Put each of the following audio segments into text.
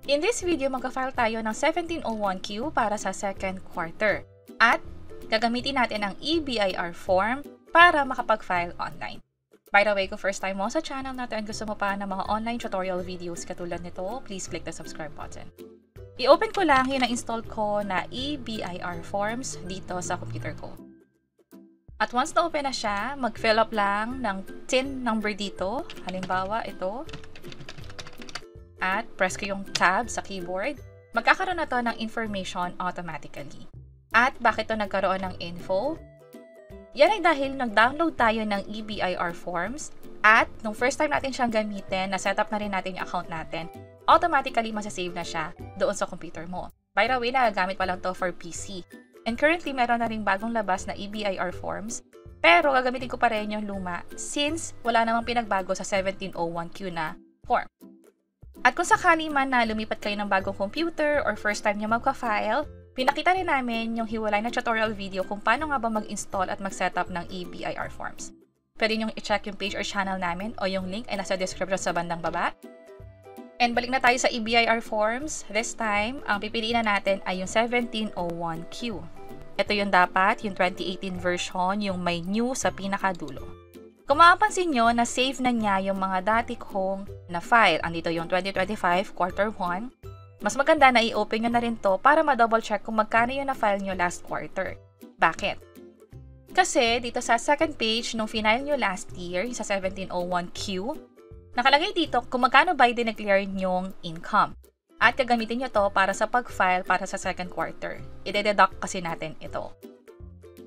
In this video, magka-file tayo ng 1701Q para sa second quarter. At gagamitin natin ang EBIR form para makapag-file online. By the way, kung first time mo sa channel natin, gusto mo pa ng mga online tutorial videos katulad nito, please click the subscribe button. I-open ko lang yung na-install ko na EBIR forms dito sa computer ko. At once na open na siya, mag-fill up lang ng TIN number dito. Halimbawa, ito. At press ko yung tab sa keyboard. Magkakaroon na to ng information automatically. At bakit to nagkaroon ng info? Yan ay dahil nag-download tayo ng EBIR forms at nung first time natin siyang gamitin, na-setup na rin natin yung account natin, automatically masasave na siya doon sa computer mo. By the way, nagagamit pa lang to for PC. And currently, meron na rin bagong labas na EBIR forms, pero gagamitin ko pa rin yung luma since wala namang pinagbago sa 1701Q na form. At kung sakali man na lumipat kayo ng bagong computer or first time nyo magka-file, pinakita rin namin yung hiwalay na tutorial video kung paano nga ba mag-install at mag-setup ng EBIR forms. Pwede nyo i-check yung page or channel namin o yung link ay nasa description sa bandang baba. And balik na tayo sa EBIR forms. This time, ang pipiliin na natin ay yung 1701Q. Ito yung dapat, yung 2018 version, yung may new sa pinakadulo. Kung mapapansin nyo, na-save na niya yung mga dati kong na-file. Andito yung 2025 quarter 1. Mas maganda na i-open nyo na rin to para ma-double check kung magkano yung na-file nyo last quarter. Bakit? Kasi dito sa second page nung final nyo last year, sa 1701Q, nakalagay dito kung magkano ba i-declare nyong income. At gagamitin nyo to para sa pag-file para sa second quarter. I-deduct kasi natin ito.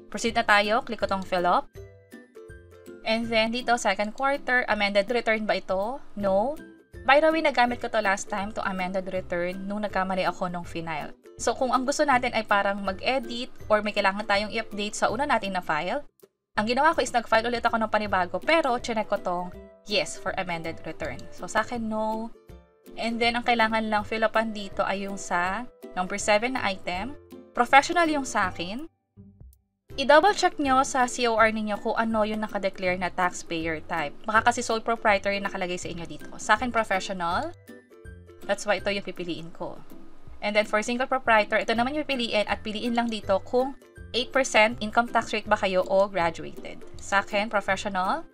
Proceed na tayo. Click ko tong fill up. And then dito, second quarter, amended return ba ito? No. By the way, nagamit ko to last time to amended return nung nagkamali ako nung final. So kung ang gusto natin ay parang mag-edit or may kailangan tayong i-update sa una natin na file, ang ginawa ko is nag-file ulit ako ng panibago pero chinek ko tong yes for amended return. So sa akin, no. And then, ang kailangan lang fill upan dito ay yung sa number 7 na item. Professional yung sa akin. I-double check nyo sa COR ninyo kung ano yung nakadeclare na taxpayer type. Baka kasi sole proprietor yung nakalagay sa inyo dito. Sa akin, professional. That's why ito yung pipiliin ko. And then, for single proprietor, ito naman yung pipiliin at piliin lang dito kung 8% income tax rate ba kayo o graduated. Sa akin, professional.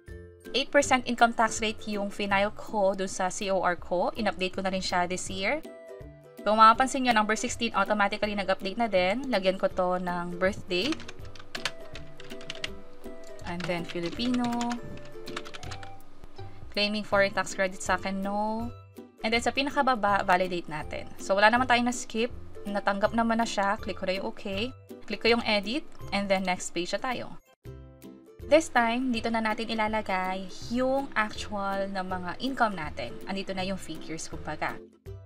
8% income tax rate yung final ko dun sa COR ko. In-update ko na rin siya this year. Kung mapapansin nyo, number 16 automatically nag-update na din. Lagyan ko to ng birth date. And then Filipino. Claiming foreign tax credit sa akin, no. And then sa pinakababa, validate natin. So wala naman tayong na-skip. Natanggap naman na siya. Click ko na yung okay. Click ko yung edit. And then next page na tayo. This time, dito na natin ilalagay yung actual na mga income natin. Andito na yung figures, kumbaga.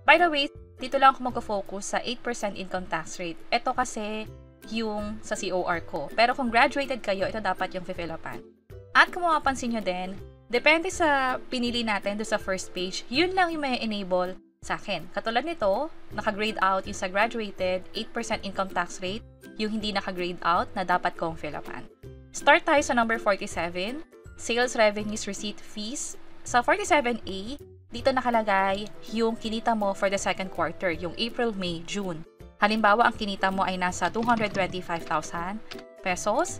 By the way, dito lang ako mag-focus sa 8% income tax rate. Ito kasi yung sa COR ko. Pero kung graduated kayo, ito dapat yung fill upan. At kung mapapansin nyo din, depende sa pinili natin doon sa first page, yun lang yung may enable sa akin. Katulad nito, naka-grade out yung sa graduated, 8% income tax rate, yung hindi naka-grade out na dapat kong fill upan. Start tayo sa number 47, Sales Revenues Receipt Fees. Sa 47A, dito nakalagay yung kinita mo for the second quarter, yung April, May, June. Halimbawa, ang kinita mo ay nasa 225,000 pesos.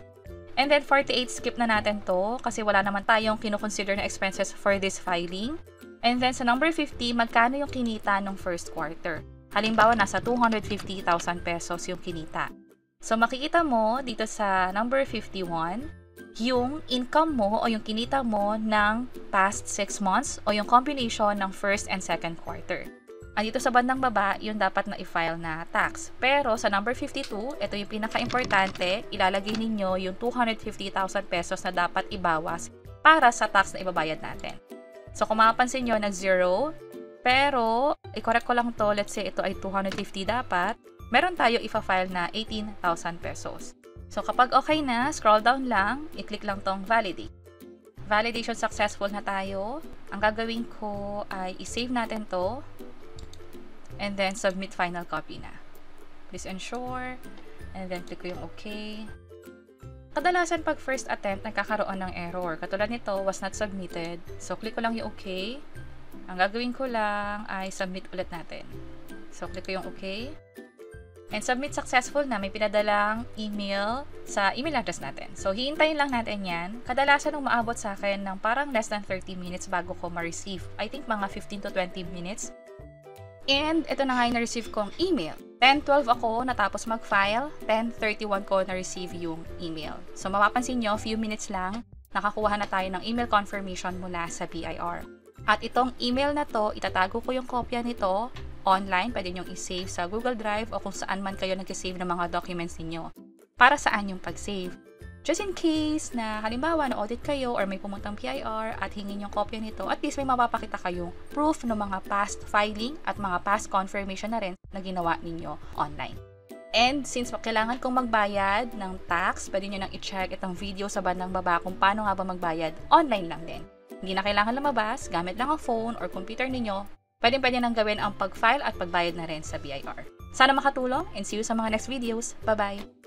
And then 48, skip na natin to kasi wala naman tayong kinoconsider na expenses for this filing. And then sa number 50, magkano yung kinita ng first quarter? Halimbawa, nasa 250,000 pesos yung kinita. So, makikita mo dito sa number 51, yung income mo o yung kinita mo ng past 6 months o yung combination ng first and second quarter. Dito sa bandang baba, yung dapat na i-file na tax. Pero sa number 52, ito yung pinaka-importante, ilalagay ninyo yung 250,000 pesos na dapat ibawas para sa tax na ibabayad natin. So, kung mapapansin nyo, nag-0, pero i-correct ko lang to, let's say ito ay 250 dapat, meron tayo ipa-file na 18,000 pesos. So, kapag okay na, scroll down lang, i-click lang tong validate. Validation successful na tayo. Ang gagawin ko ay i-save natin to and then submit final copy na. Please ensure and then click ko yung okay. Kadalasan pag first attempt, nagkakaroon ng error. Katulad nito, was not submitted. So, click ko lang yung okay. Ang gagawin ko lang ay submit ulit natin. So, click ko yung okay. And submit successful na, may pinadalang email sa email address natin. So, hihintayin lang natin yan. Kadalasan nung maabot sa akin ng parang less than 30 minutes bago ko ma-receive. I think mga 15 to 20 minutes. And ito na nga yung na-receive kong email. 10:12 ako natapos mag-file, 10:31 ko na-receive yung email. So, mapapansin nyo, few minutes lang, nakakuha na tayo ng email confirmation mula sa BIR. At itong email na to, itatago ko yung kopya nito online, pwede nyong i-save sa Google Drive o kung saan man kayo nag-save ng mga documents ninyo. Para saan yung pag-save? Just in case na halimbawa na-audit kayo or may pumuntang PIR at hingin yung kopya nito, at least may mapapakita kayong proof ng mga past filing at mga past confirmation na rin na ginawa ninyo online. And since kailangan kong magbayad ng tax, pwede nyo nang i-check itong video sa bandang baba kung paano nga ba magbayad. Online lang din. Hindi na kailangan lumabas, gamit lang ang phone or computer ninyo. Pwede nang gawin ang pag-file at pagbayad na rin sa BIR. Sana makatulong and see you sa mga next videos. Bye-bye!